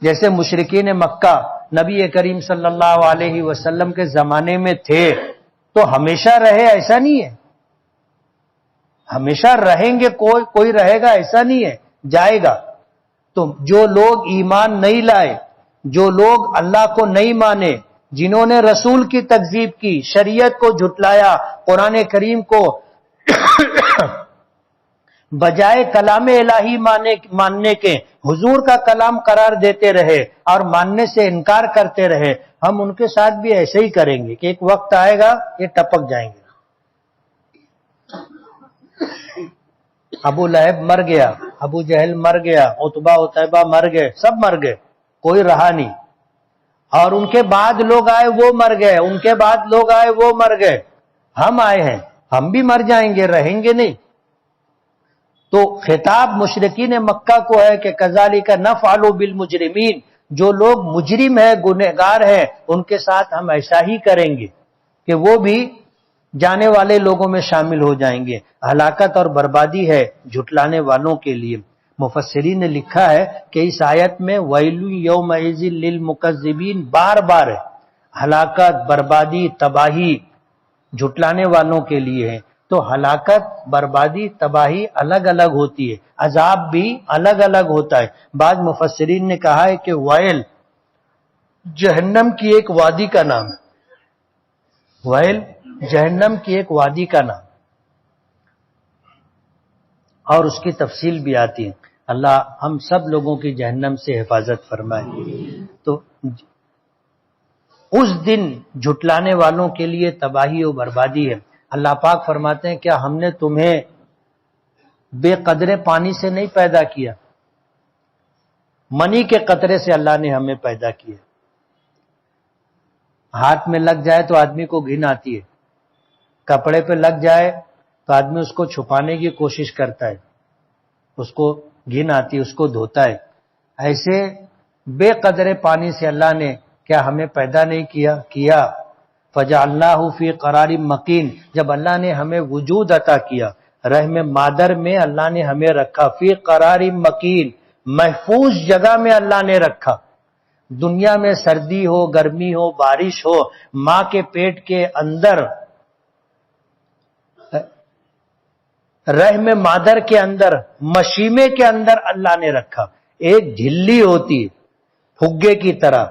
جیسے مشرکین مکہ نبی کریم صلی اللہ علیہ وسلم کے زمانے میں تھے تو ہمیشہ رہے، ایسا نہیں ہے، ہمیشہ رہیں گے، کوئی رہے گا ایسا نہیں ہے، جائے گا۔ تو جو لوگ ایمان نہیں لائے، جو لوگ اللہ کو نہیں مانے، جنہوں نے رسول کی تکذیب کی، شریعت کو جھٹلایا، قرآن کریم کو بجائے کلام الہی ماننے کے حضور کا کلام قرار دیتے رہے اور ماننے سے انکار کرتے رہے، ہم ان کے ساتھ بھی ایسے ہی کریں گے کہ ایک وقت آئے گا یہ ٹپک جائیں گے۔ ابو لہب مر گیا، ابو جہل مر گیا، عتبہ عتیبہ مر گئے، سب مر گئے، کوئی رہا نہیں، اور ان کے بعد لوگ آئے وہ مر گئے، ان کے بعد لوگ آئے وہ مر گئے، ہم آئے ہیں، ہم بھی مر جائیں گے، رہیں گے نہیں۔ تو خطاب مشرکین مکہ کو ہے کہ کذالک نفعل بالمجرمین، جو لوگ مجرم ہیں، گنہگار ہیں، ان کے ساتھ ہم ایسا ہی کریں گے کہ وہ بھی جانے والے لوگوں میں شامل ہو جائیں گے۔ ہلاکت اور بربادی ہے جھٹلانے والوں کے لیے۔ مفسرین نے لکھا ہے کہ اس آیت میں ویل یومئذ للمکذبین بار بار ہے، ہلاکت، بربادی، تباہی جھٹلانے والوں کے لیے ہے۔ تو ہلاکت، بربادی، تباہی الگ الگ ہوتی ہے، عذاب بھی الگ الگ ہوتا ہے۔ بعض مفسرین نے کہا ہے کہ ویل جہنم کی ایک وادی کا نام ہے، ویل جہنم کی ایک وادی کا نام، اور اس کی تفصیل بھی آتی ہے۔ اللہ ہم سب لوگوں کی جہنم سے حفاظت فرمائے۔ تو اس دن جھٹلانے والوں کے لیے تباہی و بربادی ہے۔ اللہ پاک فرماتے ہیں کیا ہم نے تمہیں بے قدرے پانی سے نہیں پیدا کیا، منی کے قطرے سے اللہ نے ہمیں پیدا کیا۔ ہاتھ میں لگ جائے تو آدمی کو گھن آتی ہے، کپڑے پہ لگ جائے تو آدمی اس کو چھپانے کی کوشش کرتا ہے، اس کو گھن آتی ہے، اس کو دھوتا ہے۔ ایسے بے قدرے پانی سے اللہ نے کیا ہمیں پیدا نہیں کیا فجعلناہ فی قرار مکین، جب اللہ نے ہمیں وجود عطا کیا، رحم مادر میں اللہ نے ہمیں رکھا، فی قرار مکین، محفوظ جگہ میں اللہ نے رکھا۔ دنیا میں سردی ہو، گرمی ہو، بارش ہو، ماں کے پیٹ کے اندر، رحم مادر کے اندر، مشیمے کے اندر اللہ نے رکھا۔ ایک جھلی ہوتی ہے پھگے کی طرح،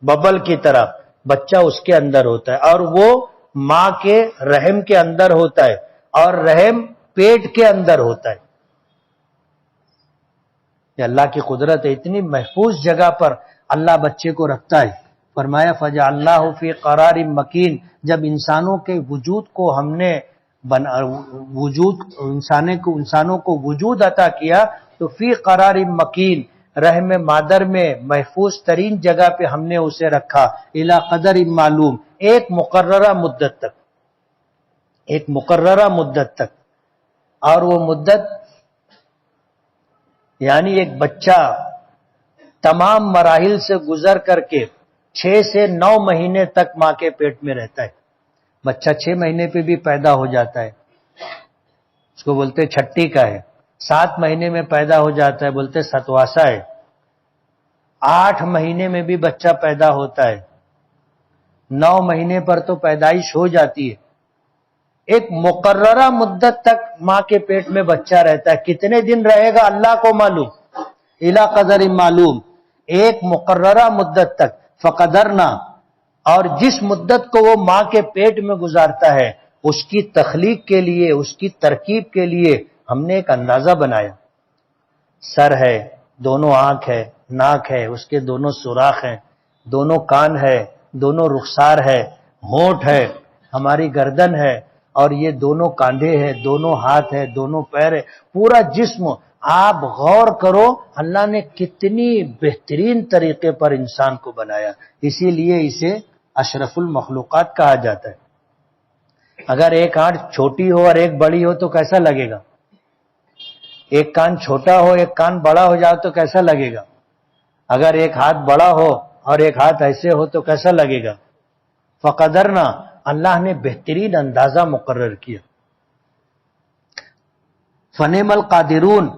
ببل کی طرح، بچہ اس کے اندر ہوتا ہے اور وہ ماں کے رحم کے اندر ہوتا ہے، اور رحم پیٹ کے اندر ہوتا ہے۔ یہ اللہ کی قدرت ہے، اتنی محفوظ جگہ پر اللہ بچے کو رکھتا ہے۔ فرمایا فجعلناہ فی قرار مکین، جب انسانوں کے وجود کو ہم نے انسانوں کو وجود عطا کیا تو فی قرار مکین، رحم مادر میں محفوظ ترین جگہ پہ ہم نے اسے رکھا، الی قدر معلوم، ایک مقررہ مدت تک، ایک مقررہ مدت تک۔ اور وہ مدت یعنی ایک بچہ تمام مراحل سے گزر کر کے 6 سے 9 مہینے تک ماں کے پیٹ میں رہتا ہے۔ بچہ 6 مہینے پہ بھی پیدا ہو جاتا ہے، اس کو بولتے چھٹی کا ہے۔ 7 مہینے میں پیدا ہو جاتا ہے، بولتے ستواسا ہے۔ 8 مہینے میں بھی بچہ پیدا ہوتا ہے، 9 مہینے پر تو پیدائش ہو جاتی ہے۔ ایک مقررہ مدت تک ماں کے پیٹ میں بچہ رہتا ہے، کتنے دن رہے گا اللہ کو معلوم، الی قدر معلوم، ایک مقررہ مدت تک۔ فقدرنا، اور جس مدت کو وہ ماں کے پیٹ میں گزارتا ہے، اس کی تخلیق کے لیے، اس کی ترکیب کے لیے ہم نے ایک اندازہ بنایا۔ سر ہے، دونوں آنکھ ہے، ناک ہے، اس کے دونوں سوراخ ہیں، دونوں کان ہے، دونوں رخسار ہے، ہونٹ ہے، ہماری گردن ہے، اور یہ دونوں کاندھے ہیں، دونوں ہاتھ ہے، دونوں پیر ہے، پورا جسم۔ آپ غور کرو اللہ نے کتنی بہترین طریقے پر انسان کو بنایا، اسی لیے اسے اشرف المخلوقات کہا جاتا ہے۔ اگر ایک آنکھ چھوٹی ہو اور ایک بڑی ہو تو کیسا لگے گا؟ ایک کان چھوٹا ہو ایک کان بڑا ہو جائے تو کیسا لگے گا؟ اگر ایک ہاتھ بڑا ہو اور ایک ہاتھ ایسے ہو تو کیسا لگے گا؟ فقدرنا، اللہ نے بہترین اندازہ مقرر کیا۔ فنعم القادرون،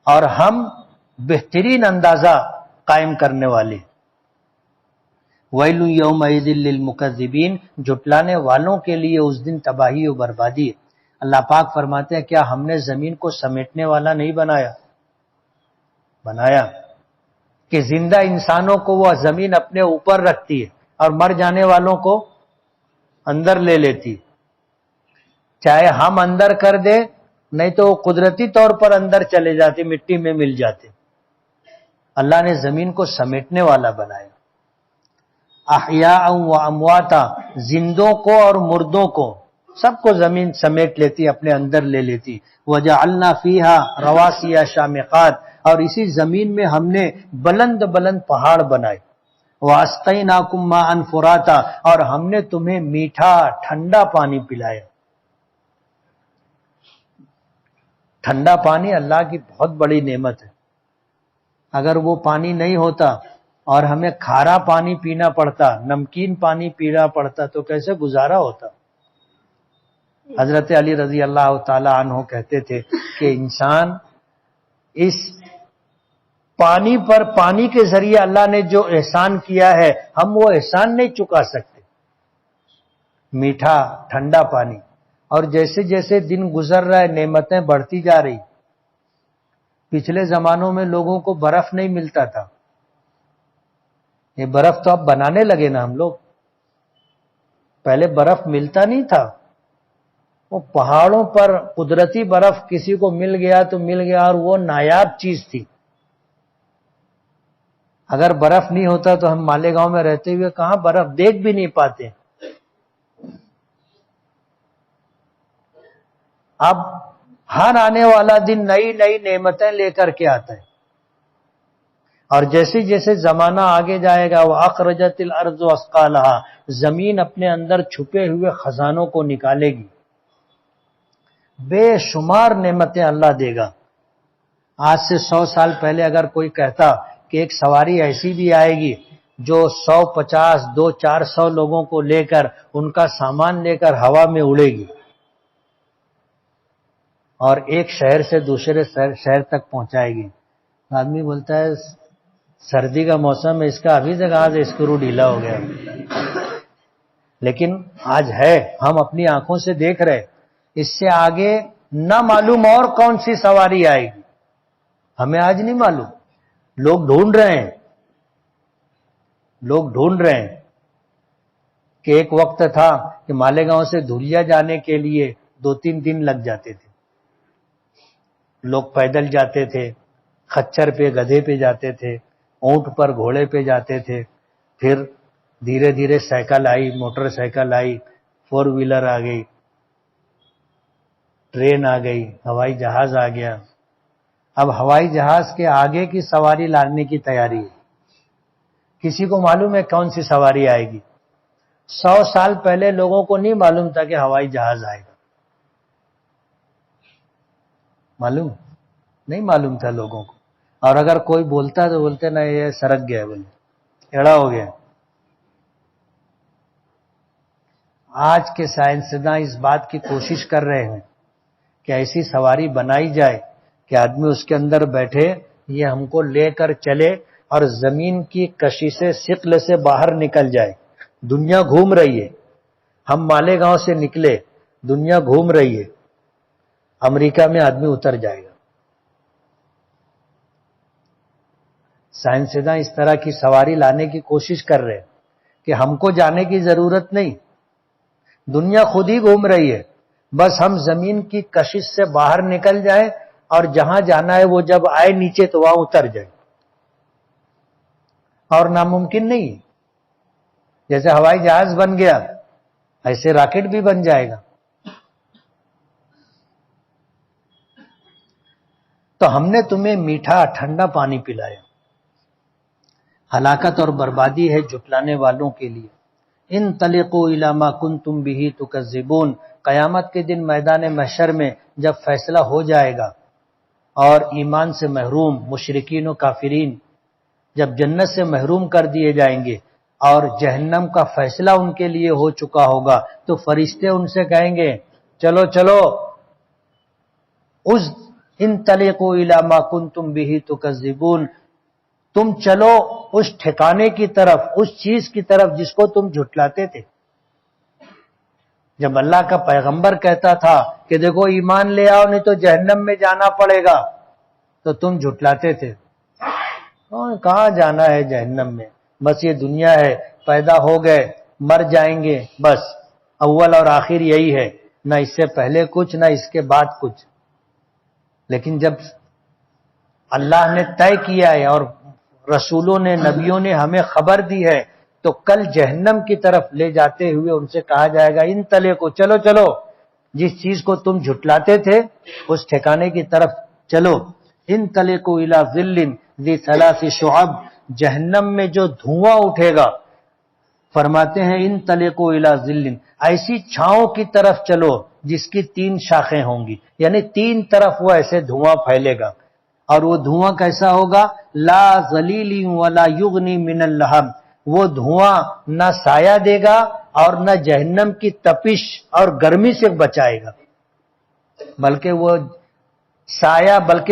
اور ہم بہترین اندازہ قائم کرنے والے۔ ویل یومئذ للمکذبین، جھٹلانے والوں کے لیے اس دن تباہی و بربادی ہے۔ اللہ پاک فرماتے ہیں کیا ہم نے زمین کو سمیٹنے والا نہیں بنایا کہ زندہ انسانوں کو وہ زمین اپنے اوپر رکھتی ہے اور مر جانے والوں کو اندر لے لیتی، چاہے ہم اندر کر دے نہیں تو وہ قدرتی طور پر اندر چلے جاتے، مٹی میں مل جاتے۔ اللہ نے زمین کو سمیٹنے والا بنایا۔ احیاء و امواتا، زندوں کو اور مردوں کو سب کو زمین سمیٹ لیتی، اپنے اندر لے لیتی۔ وجعلنا فیہا رواسی شامخات، اور اسی زمین میں ہم نے بلند بلند پہاڑ بنائے۔ واسقیناکم ماء فراتا، اور ہم نے تمہیں میٹھا ٹھنڈا پانی پلایا۔ ٹھنڈا پانی اللہ کی بہت بڑی نعمت ہے۔ اگر وہ پانی نہیں ہوتا اور ہمیں کھارا پانی پینا پڑتا، نمکین پانی پینا پڑتا تو کیسے گزارا ہوتا؟ حضرت علی رضی اللہ تعالی عنہ کہتے تھے کہ انسان اس پانی پر، پانی کے ذریعے اللہ نے جو احسان کیا ہے ہم وہ احسان نہیں چکا سکتے۔ میٹھا ٹھنڈا پانی، اور جیسے جیسے دن گزر رہا ہے نعمتیں بڑھتی جا رہی۔ پچھلے زمانوں میں لوگوں کو برف نہیں ملتا تھا، یہ برف تو اب بنانے لگے نا ہم لوگ، پہلے برف ملتا نہیں تھا۔ وہ پہاڑوں پر قدرتی برف کسی کو مل گیا تو مل گیا، اور وہ نایاب چیز تھی۔ اگر برف نہیں ہوتا تو ہم مالیگاؤں میں رہتے ہوئے کہاں برف دیکھ بھی نہیں پاتے۔ اب ہر آنے والا دن نئی نئی نعمتیں لے کر کے آتا ہے. اور جیسے جیسے زمانہ آگے جائے گا وَأَخْرَجَتِ الْأَرْضُ أَثْقَالَهَا، زمین اپنے اندر چھپے ہوئے خزانوں کو نکالے گی. بے شمار نعمتیں اللہ دے گا. آج سے 100 سال پہلے اگر کوئی کہتا کہ ایک سواری ایسی بھی آئے گی جو 150 200 400 لوگوں کو لے کر ان کا سامان لے کر ہوا میں اڑے گی اور ایک شہر سے دوسرے شہر تک پہنچائے گی، آدمی بولتا ہے سردی کا موسم ہے، اس کا ابھی تک آج اسکرو ڈھیلا ہو گیا. لیکن آج ہے، ہم اپنی آنکھوں سے دیکھ رہے. اس سے آگے نہ معلوم اور کون سی سواری آئے گی، ہمیں آج نہیں معلوم. لوگ ڈھونڈ رہے ہیں کہ ایک وقت تھا کہ مالیگاؤں سے دھولیا جانے کے لیے 2-3 دن لگ جاتے تھے. لوگ پیدل جاتے تھے، خچر پہ گدھے پہ جاتے تھے، اونٹ پر گھوڑے پہ جاتے تھے. پھر دھیرے دھیرے سائیکل آئی، موٹر سائیکل آئی، 4 ویلر آ گئی، ٹرین آ گئی، ہوائی جہاز آ گیا. اب ہوائی جہاز کے آگے کی سواری لانے کی تیاری ہے. کسی کو معلوم ہے کون سی سواری آئے گی؟ 100 سال پہلے لوگوں کو نہیں معلوم تھا کہ ہوائی جہاز آئے گا. معلوم نہیں معلوم تھا لوگوں کو. اور اگر کوئی بولتا تو بولتے نا یہ سرک گیا، بولے ایڑا ہو گیا. آج کے سائنسداں اس بات کی کوشش کر رہے ہیں کہ ایسی سواری بنائی جائے کہ آدمی اس کے اندر بیٹھے، یہ ہم کو لے کر چلے اور زمین کی کشش ثقل سے باہر نکل جائے. دنیا گھوم رہی ہے، ہم مالیگاؤں سے نکلے، دنیا گھوم رہی ہے، امریکہ میں آدمی اتر جائے گا. سائنسداں اس طرح کی سواری لانے کی کوشش کر رہے ہیں کہ ہم کو جانے کی ضرورت نہیں، دنیا خود ہی گھوم رہی ہے، بس ہم زمین کی کشش سے باہر نکل جائیں اور جہاں جانا ہے وہ جب آئے نیچے تو وہاں اتر جائے. اور ناممکن نہیں. جیسے ہوائی جہاز بن گیا ایسے راکٹ بھی بن جائے گا. تو ہم نے تمہیں میٹھا ٹھنڈا پانی پلایا. ہلاکت اور بربادی ہے جھٹلانے والوں کے لیے. انطلقوا الی ما کنتم به تکذبون. قیامت کے دن میدان محشر میں جب فیصلہ ہو جائے گا اور ایمان سے محروم مشرکین و کافرین جب جنت سے محروم کر دیے جائیں گے اور جہنم کا فیصلہ ان کے لیے ہو چکا ہوگا تو فرشتے ان سے کہیں گے چلو چلو انطلقوا الی ما کنتم به تکذبون، تم چلو اس ٹھکانے کی طرف، اس چیز کی طرف جس کو تم جھٹلاتے تھے. جب اللہ کا پیغمبر کہتا تھا کہ دیکھو ایمان لے آؤ نہیں تو جہنم میں جانا پڑے گا تو تم جھٹلاتے تھے. کہاں جانا ہے جہنم میں، بس یہ دنیا ہے، پیدا ہو گئے مر جائیں گے، بس اول اور آخر یہی ہے، نہ اس سے پہلے کچھ نہ اس کے بعد کچھ. لیکن جب اللہ نے طے کیا ہے اور رسولوں نے نبیوں نے ہمیں خبر دی ہے تو کل جہنم کی طرف لے جاتے ہوئے ان سے کہا جائے گا انطلقوا، چلو چلو جس چیز کو تم جھٹلاتے تھے اس ٹھکانے کی طرف چلو. انطلقوا الی ظل ذی 3 شعب، جہنم میں جو دھواں اٹھے گا فرماتے ہیں انطلقوا الی ظل، ایسی چھاؤں کی طرف چلو جس کی 3 شاخیں ہوں گی، یعنی 3 طرف وہ ایسے دھواں پھیلے گا. اور وہ دھواں کیسا ہوگا؟ لا ظلیل ولا یغنی من اللہب، وہ دھواں نہ سایہ دے گا اور نہ جہنم کی تپش اور گرمی سے بچائے گا، بلکہ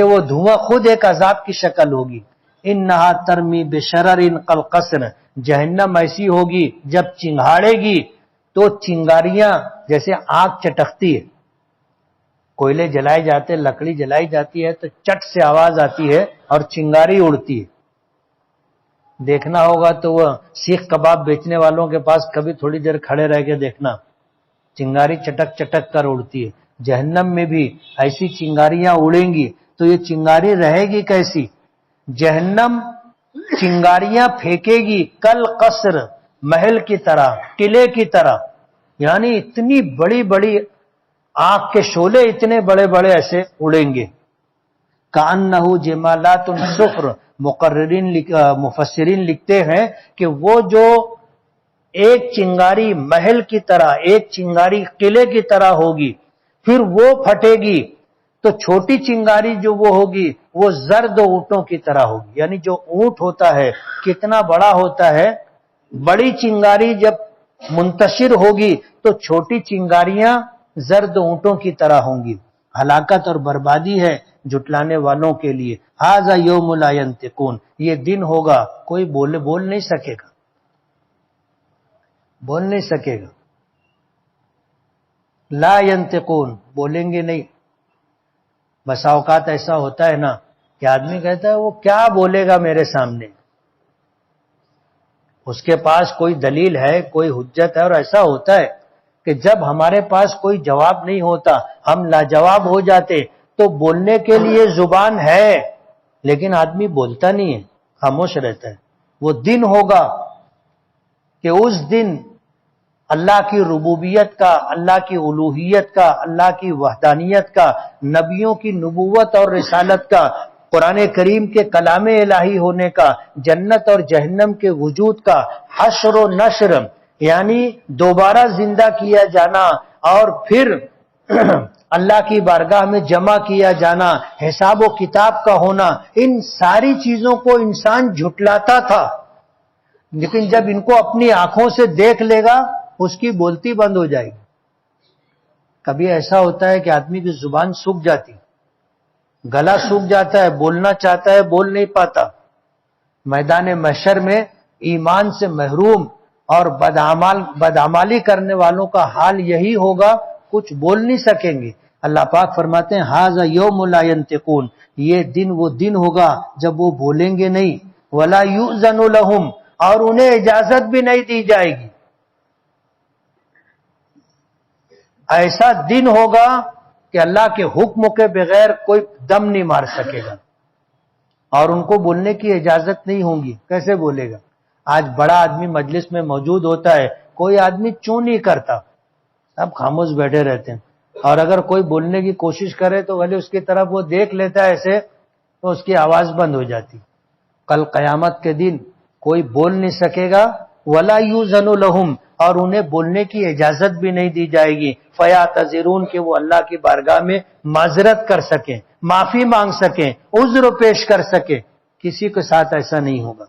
وہ دھواں خود ایک عذاب کی شکل ہوگی. انہا ترمی بشرر کالقصر، جہنم ایسی ہوگی جب چنگھاڑے گی تو چنگاریاں جیسے آگ چٹکتی ہے، کوئلے جلائے جاتے، لکڑی جلائی جاتی ہے تو چٹ سے آواز آتی ہے اور چنگاری اڑتی ہے. دیکھنا ہوگا تو وہ سیخ کباب بیچنے والوں کے پاس کبھی تھوڑی دیر کھڑے رہ کے دیکھنا، چنگاری چٹک چٹک کر اڑتی ہے. جہنم میں بھی ایسی چنگاریاں اڑیں گی تو یہ چنگاری رہے گی کیسی؟ جہنم چنگاریاں پھینکے گی کل قصر، محل کی طرح، قلعے کی طرح، یعنی اتنی بڑی بڑی آنکھ کے شعلے اتنے بڑے بڑے ایسے اڑیں گے. کأنہ جمالات صفر. مفسرین لکھتے ہیں کہ وہ جو ایک چنگاری محل کی طرح، ایک چنگاری قلعے کی طرح ہوگی، پھر وہ پھٹے گی تو چھوٹی چنگاری جو وہ ہوگی وہ زرد اونٹوں کی طرح ہوگی. یعنی جو اونٹ ہوتا ہے کتنا بڑا ہوتا ہے، بڑی چنگاری جب منتشر ہوگی تو چھوٹی چنگاریاں زرد اونٹوں کی طرح ہوں گی. ہلاکت اور بربادی ہے جھٹلانے والوں کے لیے. ھذا یوم لا ینطقون. یہ دن ہوگا کوئی بول نہیں سکے گا، بول نہیں سکے گا. لا ینطقون، بولیں گے نہیں. بسا اوقات ایسا ہوتا ہے نا کہ آدمی کہتا ہے وہ کیا بولے گا میرے سامنے، اس کے پاس کوئی دلیل ہے، کوئی حجت ہے. اور ایسا ہوتا ہے کہ جب ہمارے پاس کوئی جواب نہیں ہوتا، ہم لاجواب ہو جاتے، تو بولنے کے لیے زبان ہے لیکن آدمی بولتا نہیں ہے، خاموش رہتا ہے. وہ دن ہوگا کہ اس دن اللہ کی ربوبیت کا، اللہ کی الوہیت کا، اللہ کی وحدانیت کا، نبیوں کی نبوت اور رسالت کا، قرآن کریم کے کلام الہی ہونے کا، جنت اور جہنم کے وجود کا، حشر و نشر یعنی دوبارہ زندہ کیا جانا اور پھر اللہ کی بارگاہ میں جمع کیا جانا، حساب و کتاب کا ہونا. ان ساری چیزوں کو انسان جھٹلاتا تھا، لیکن جب ان کو اپنی آنکھوں سے دیکھ لے گا اس کی بولتی بند ہو جائے گی. کبھی ایسا ہوتا ہے کہ آدمی کی زبان سوکھ جاتی، گلا سوکھ جاتا ہے، بولنا چاہتا ہے بول نہیں پاتا. میدان محشر میں ایمان سے محروم اور بدعمالی کرنے والوں کا حال یہی ہوگا، کچھ بول نہیں سکیں گے. اللہ پاک فرماتے ہیں ھذا یوم لا ینطقون. یہ دن وہ دن ہوگا جب وہ بولیں گے نہیں. ولا یؤذن لهم، اور انہیں اجازت بھی نہیں دی جائے گی. ایسا دن ہوگا کہ اللہ کے حکم کے بغیر کوئی دم نہیں مار سکے گا اور ان کو بولنے کی اجازت نہیں ہوگی. کیسے بولے گا؟ آج بڑا آدمی مجلس میں موجود ہوتا ہے، کوئی آدمی چوں نہیں کرتا، سب خاموش بیٹھے رہتے ہیں. اور اگر کوئی بولنے کی کوشش کرے تو بھلے اس کی طرف وہ دیکھ لیتا ہے ایسے تو اس کی آواز بند ہو جاتی. کل قیامت کے دن کوئی بول نہیں سکے گا. ولا یؤذن لهم، اور انہیں بولنے کی اجازت بھی نہیں دی جائے گی. فیعتذرون، کہ وہ اللہ کی بارگاہ میں معذرت کر سکیں، معافی مانگ سکیں، عذر پیش کر سکیں. کسی کے ساتھ ایسا نہیں ہوگا.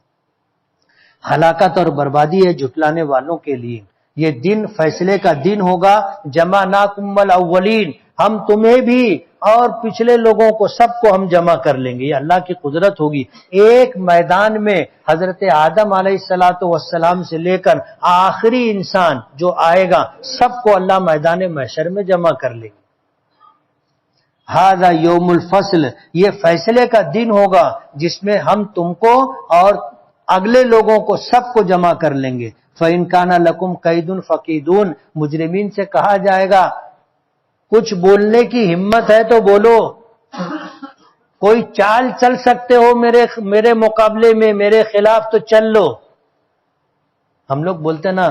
ہلاکت اور بربادی ہے جھٹلانے والوں کے لیے. یہ دن فیصلے کا دن ہوگا. جمعناکم الاولین، ہم تمہیں بھی اور پچھلے لوگوں کو سب کو ہم جمع کر لیں گے. یہ اللہ کی قدرت ہوگی. ایک میدان میں حضرت آدم علیہ السلام سے لے کر آخری انسان جو آئے گا سب کو اللہ میدان محشر میں جمع کر لیں گے. ھذا یوم الفصل، یہ فیصلے کا دن ہوگا جس میں ہم تم کو اور اگلے لوگوں کو سب کو جمع کر لیں گے. فَإِن كَانَ لَكُمْ قَيْدٌ فَقِيدُونَ، مجرمین سے کہا جائے گا کچھ بولنے کی ہمت ہے تو بولو، کوئی چال چل سکتے ہو میرے مقابلے میں، میرے خلاف تو چل لو. ہم لوگ بولتے نا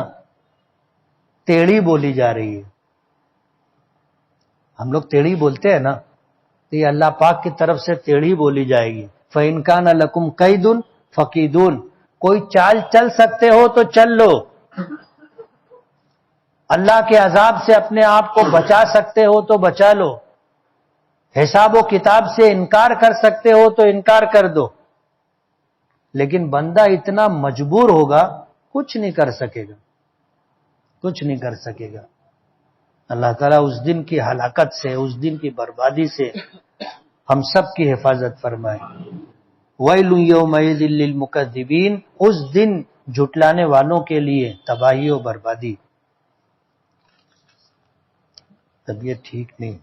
ٹیڑھی بولی جا رہی ہے، ہم لوگ ٹیڑھی بولتے ہیں نا، تو یہ اللہ پاک کی طرف سے ٹیڑھی بولی جائے گی. فَإِن كَانَ لَكُمْ قَيْدٌ فَقِيدُونَ، کوئی چال چل سکتے ہو تو چل لو، اللہ کے عذاب سے اپنے آپ کو بچا سکتے ہو تو بچا لو، حساب و کتاب سے انکار کر سکتے ہو تو انکار کر دو. لیکن بندہ اتنا مجبور ہوگا کچھ نہیں کر سکے گا، کچھ نہیں کر سکے گا. اللہ تعالیٰ اس دن کی ہلاکت سے، اس دن کی بربادی سے ہم سب کی حفاظت فرمائے. وَيْلٌ يَوْمَئِذٍ لِّلْمُكَذِّبِينَ، اس دن جھٹلانے والوں کے لیے تباہی و بربادی. طبیعت ٹھیک نہیں.